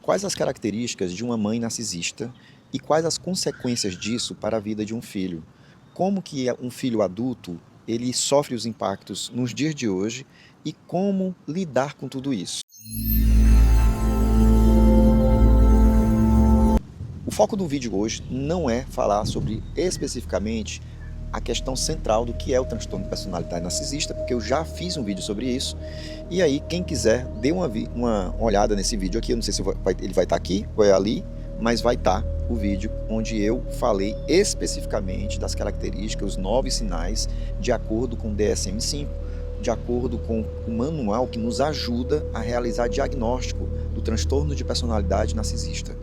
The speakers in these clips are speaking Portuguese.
Quais as características de uma mãe narcisista e quais as consequências disso para a vida de um filho? Como que um filho adulto ele sofre os impactos nos dias de hoje e como lidar com tudo isso? O foco do vídeo hoje não é falar sobre especificamente a questão central do que é o transtorno de personalidade narcisista, porque eu já fiz um vídeo sobre isso. E aí, quem quiser, dê uma olhada nesse vídeo aqui. Eu não sei se ele vai estar aqui ou é ali, mas vai estar o vídeo onde eu falei especificamente das características, os 9 sinais, de acordo com o DSM-5, de acordo com o manual que nos ajuda a realizar diagnóstico do transtorno de personalidade narcisista.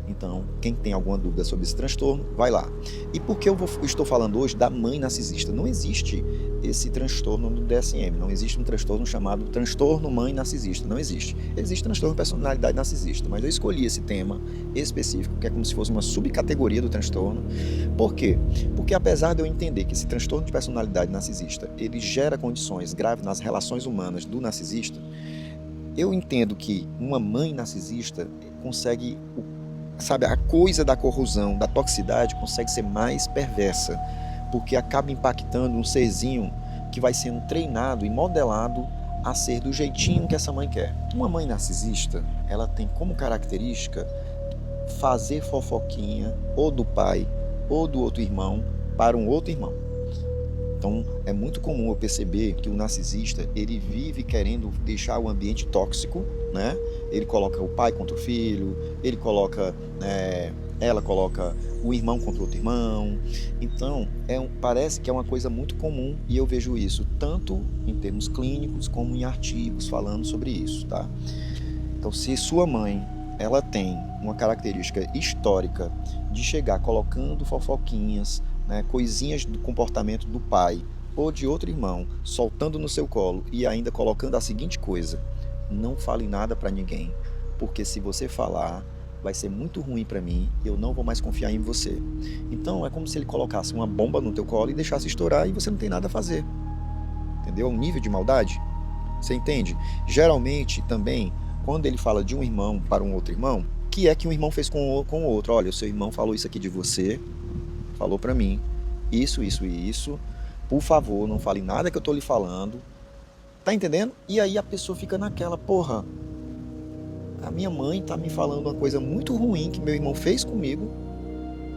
Então, quem tem alguma dúvida sobre esse transtorno, vai lá. E por que eu estou falando hoje da mãe narcisista? Não existe esse transtorno no DSM, não existe um transtorno chamado transtorno mãe narcisista, não existe. Existe transtorno de personalidade narcisista, mas eu escolhi esse tema específico, que é como se fosse uma subcategoria do transtorno. Por quê? Porque apesar de eu entender que esse transtorno de personalidade narcisista, ele gera condições graves nas relações humanas do narcisista, eu entendo que uma mãe narcisista consegue, sabe, a coisa da corrosão, da toxicidade consegue ser mais perversa, porque acaba impactando um serzinho que vai sendo treinado e modelado a ser do jeitinho que essa mãe quer. Uma mãe narcisista, ela tem como característica fazer fofoquinha ou do pai ou do outro irmão para um outro irmão. Então, é muito comum eu perceber que o narcisista, ele vive querendo deixar o ambiente tóxico, né? Ele coloca o pai contra o filho, ele coloca, ela coloca o irmão contra o outro irmão. Então, parece que é uma coisa muito comum e eu vejo isso tanto em termos clínicos como em artigos falando sobre isso, tá? Então, se sua mãe, ela tem uma característica histórica de chegar colocando fofoquinhas, coisinhas do comportamento do pai ou de outro irmão, soltando no seu colo e ainda colocando a seguinte coisa: não fale nada para ninguém, porque se você falar, vai ser muito ruim para mim e eu não vou mais confiar em você. Então é como se ele colocasse uma bomba no teu colo e deixasse estourar e você não tem nada a fazer. Entendeu? Um nível de maldade. Você entende? Geralmente também, quando ele fala de um irmão para um outro irmão, que é que um irmão fez com o outro? Olha, o seu irmão falou isso aqui de você, falou pra mim, isso, isso e isso, por favor, não fale nada que eu tô lhe falando, tá entendendo? E aí a pessoa fica naquela, porra, a minha mãe tá me falando uma coisa muito ruim que meu irmão fez comigo,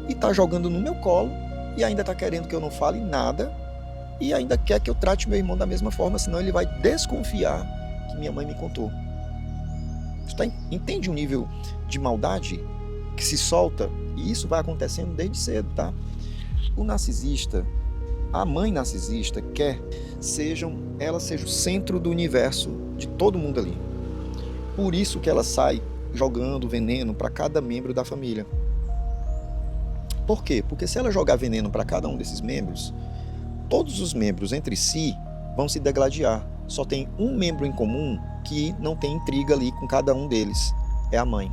e tá jogando no meu colo, e ainda tá querendo que eu não fale nada, e ainda quer que eu trate meu irmão da mesma forma, senão ele vai desconfiar que minha mãe me contou. Você entende o nível de maldade que se solta? E isso vai acontecendo desde cedo, tá? O narcisista, a mãe narcisista quer ela seja o centro do universo de todo mundo ali. Por isso que ela sai jogando veneno para cada membro da família. Por quê? Porque se ela jogar veneno para cada um desses membros, todos os membros entre si vão se degladiar. Só tem um membro em comum que não tem intriga ali com cada um deles. É a mãe.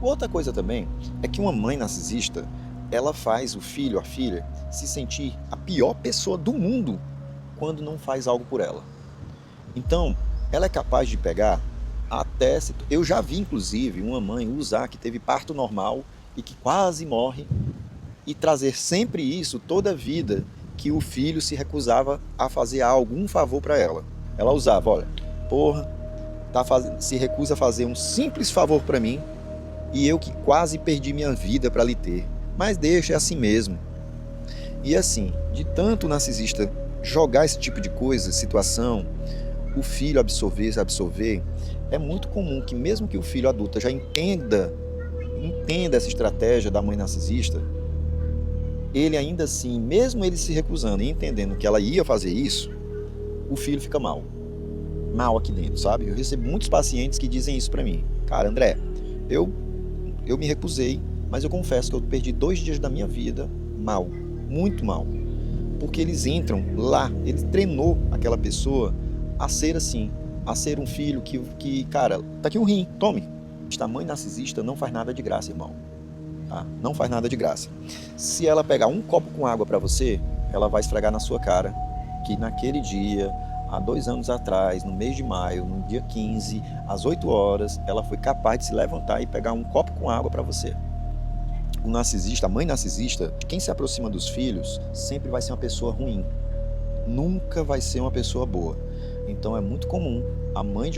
Outra coisa também é que uma mãe narcisista, ela faz o filho, a filha, se sentir a pior pessoa do mundo quando não faz algo por ela. Então, ela é capaz de pegar até... Eu já vi, inclusive, uma mãe usar que teve parto normal e que quase morre e trazer sempre isso toda a vida que o filho se recusava a fazer algum favor para ela. Ela usava, olha, porra, se recusa a fazer um simples favor para mim, e eu que quase perdi minha vida para lhe ter. Mas deixa, é assim mesmo. E assim, de tanto o narcisista jogar esse tipo de coisa, situação, o filho absorver, é muito comum que mesmo que o filho adulto já entenda essa estratégia da mãe narcisista, ele ainda assim, mesmo ele se recusando e entendendo que ela ia fazer isso, o filho fica mal aqui dentro, sabe? Eu recebo muitos pacientes que dizem isso pra mim: cara, André, eu me recusei, mas eu confesso que eu perdi 2 dias da minha vida mal, muito mal, porque eles entram lá, ele treinou aquela pessoa a ser assim, a ser um filho que cara, tá aqui um rim, tome. A mãe narcisista não faz nada de graça, irmão. Tá? Não faz nada de graça. Se ela pegar um copo com água pra você, ela vai esfregar na sua cara que naquele dia há 2 anos atrás, no mês de maio, no dia 15, às 8 horas, ela foi capaz de se levantar e pegar um copo com água para você. O narcisista, a mãe narcisista, quem se aproxima dos filhos sempre vai ser uma pessoa ruim, nunca vai ser uma pessoa boa. Então é muito comum a mãe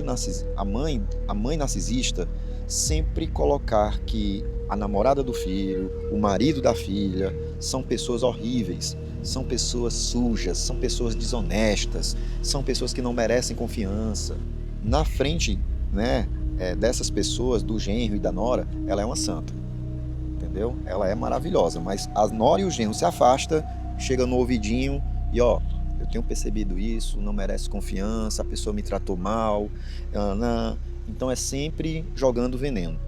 narcisista sempre colocar que a namorada do filho, o marido da filha, são pessoas horríveis, são pessoas sujas, são pessoas desonestas, são pessoas que não merecem confiança. Na frente, né, dessas pessoas, do genro e da nora, ela é uma santa, entendeu? Ela é maravilhosa, mas a nora e o genro se afastam, chega no ouvidinho e ó, eu tenho percebido isso, não merece confiança, a pessoa me tratou mal, então é sempre jogando veneno.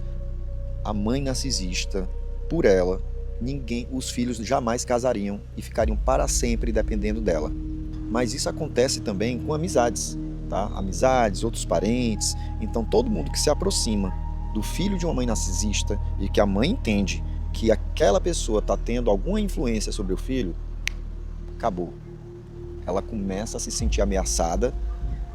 A mãe narcisista, por ela, os filhos jamais casariam e ficariam para sempre dependendo dela. Mas isso acontece também com amizades, tá? Amizades, outros parentes. Então todo mundo que se aproxima do filho de uma mãe narcisista e que a mãe entende que aquela pessoa está tendo alguma influência sobre o filho, acabou. Ela começa a se sentir ameaçada,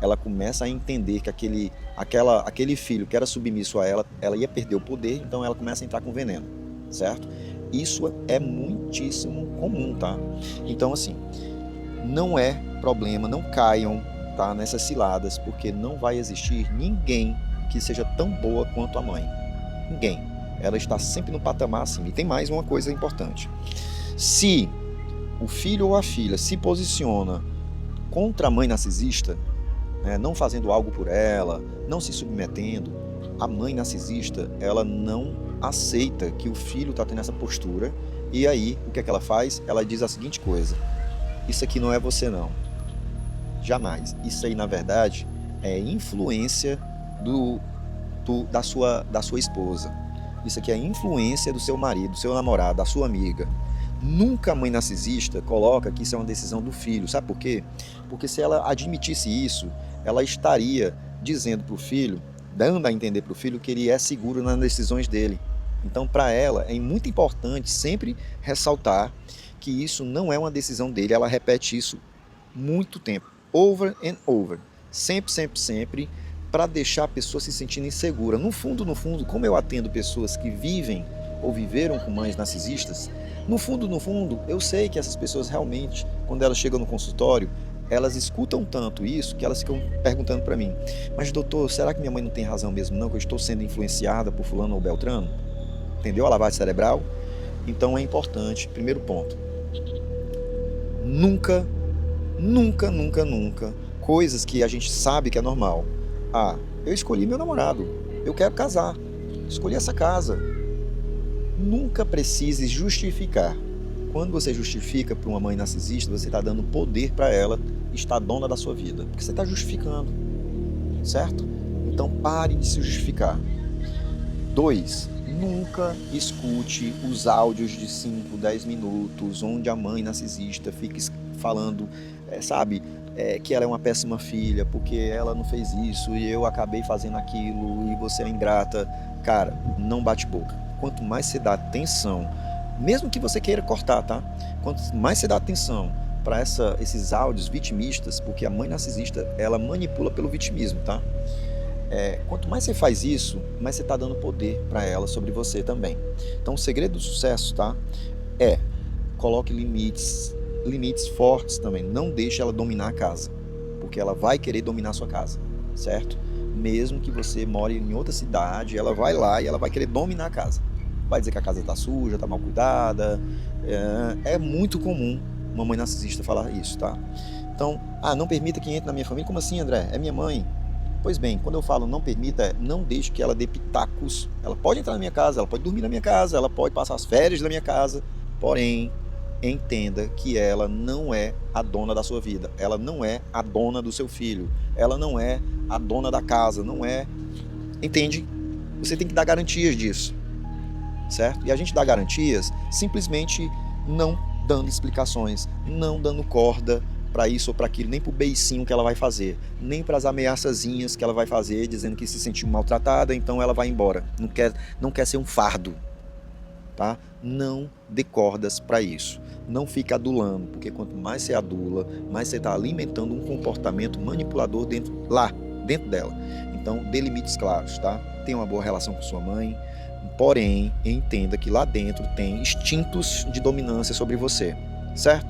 ela começa a entender que aquele filho que era submisso a ela, ela ia perder o poder, então ela começa a entrar com veneno, certo? Isso é muitíssimo comum, tá? Então, assim, não é problema, não caiam, tá, nessas ciladas, porque não vai existir ninguém que seja tão boa quanto a mãe. Ninguém. Ela está sempre no patamar acima. E tem mais uma coisa importante. Se o filho ou a filha se posiciona contra a mãe narcisista, né, não fazendo algo por ela, não se submetendo, a mãe narcisista, ela não aceita que o filho está tendo essa postura, e aí, o que é que ela faz? Ela diz a seguinte coisa: isso aqui não é você não, jamais, isso aí na verdade é influência da sua esposa, isso aqui é influência do seu marido, do seu namorado, da sua amiga. Nunca a mãe narcisista coloca que isso é uma decisão do filho, sabe por quê? Porque se ela admitisse isso, ela estaria dizendo para o filho, dando a entender para o filho que ele é seguro nas decisões dele. Então, para ela, é muito importante sempre ressaltar que isso não é uma decisão dele. Ela repete isso muito tempo, over and over, sempre, sempre, sempre, para deixar a pessoa se sentindo insegura. No fundo, como eu atendo pessoas que vivem ou viveram com mães narcisistas, no fundo, eu sei que essas pessoas realmente, quando elas chegam no consultório, elas escutam tanto isso que elas ficam perguntando para mim: mas doutor, será que minha mãe não tem razão mesmo não, que eu estou sendo influenciada por fulano ou beltrano? Entendeu a lavagem cerebral? Então é importante, primeiro ponto, nunca, coisas que a gente sabe que é normal. Eu escolhi meu namorado, eu quero casar, escolhi essa casa. Nunca precise justificar. Quando você justifica para uma mãe narcisista, você está dando poder para ela estar dona da sua vida, porque você está justificando, certo? Então pare de se justificar. 2. Nunca escute os áudios de 5, 10 minutos, onde a mãe narcisista fica falando, que ela é uma péssima filha, porque ela não fez isso, e eu acabei fazendo aquilo, e você é ingrata. Cara, não bate boca. Quanto mais você dá atenção, mesmo que você queira cortar, tá? Quanto mais você dá atenção para esses áudios vitimistas, porque a mãe narcisista, ela manipula pelo vitimismo, tá? Quanto mais você faz isso, mais você está dando poder para ela sobre você também. Então, o segredo do sucesso, tá? Coloque limites fortes também. Não deixe ela dominar a casa, porque ela vai querer dominar a sua casa, certo? Mesmo que você more em outra cidade, ela vai lá e ela vai querer dominar a casa. Vai dizer que a casa está suja, está mal cuidada. É muito comum uma mãe narcisista falar isso, tá? Então, não permita que entre na minha família. Como assim, André? É minha mãe. Pois bem, quando eu falo não permita, não deixe que ela dê pitacos. Ela pode entrar na minha casa, ela pode dormir na minha casa, ela pode passar as férias na minha casa, porém, entenda que ela não é a dona da sua vida, ela não é a dona do seu filho, ela não é a dona da casa, não é... Entende? Você tem que dar garantias disso, certo? E a gente dá garantias simplesmente não dando explicações, não dando corda para isso ou para aquilo, nem para o beicinho que ela vai fazer, nem para as ameaçazinhas que ela vai fazer, dizendo que se sentiu maltratada, então ela vai embora, não quer ser um fardo, tá? Não dê cordas para isso. Não fique adulando, porque quanto mais você adula, mais você está alimentando um comportamento manipulador dentro dela. Então, dê limites claros, tá? Tenha uma boa relação com sua mãe, porém, entenda que lá dentro tem instintos de dominância sobre você, certo?